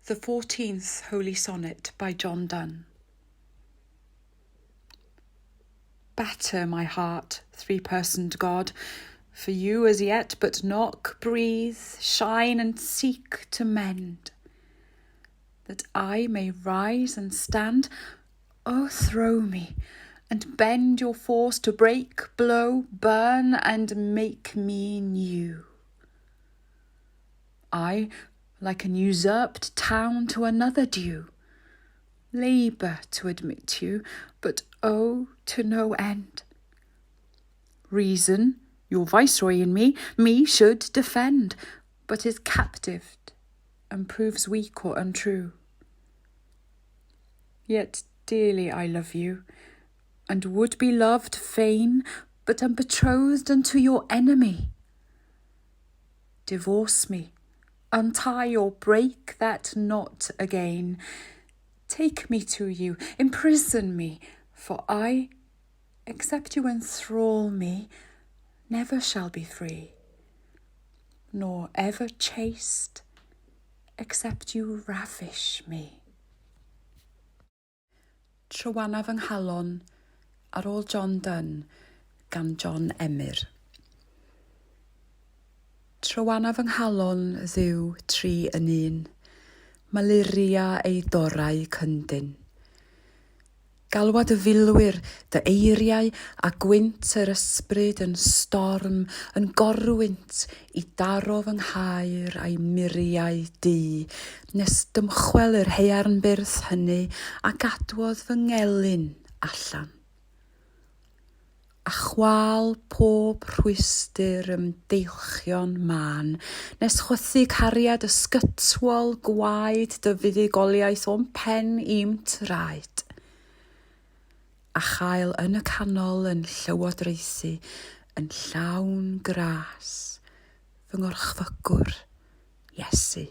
The 14th Holy Sonnet by Donne. Batter, my heart, three-personed God, for you as yet but knock, breathe, shine and seek to mend. That I may rise and stand, o'erthrow me, and bend your force to break, blow, burn, and make me new. I, like an usurped town to another due, labour to admit you, but oh, to no end. Reason, your viceroy in me should defend, but is captived and proves weak or untrue. Yet dearly I love you, and would be loved fain, but am betrothed unto your enemy. Divorce me, untie or break that knot again. Take me to you, imprison me, for I, except you enthrall me, never shall be free, nor ever chaste, except you ravish me. TRYWANA fy NGHALON ar ôl Donne gan Emyr. TRYWANA fy NGHALON dduw tri yn un, Meinia ei dorau cyndyn. Galwad y filwyr, dy eiriau a gwynt yr ysbryd yn storm, yn gorwynt i daro fy nghaer a'i miriau di, nes dymchwel yr haearnbyrdd hynny a gadwodd fy ngelyn allan. A chwal pob rhwystyr ymdeilchion man, nes chwythu cariad ysgytwol gwaed dy fuddugoliaeth o'n pen i'm traed. A chael yn y canol yn llywodraethu yn llawn gras fy ngorchfygwr Iesu.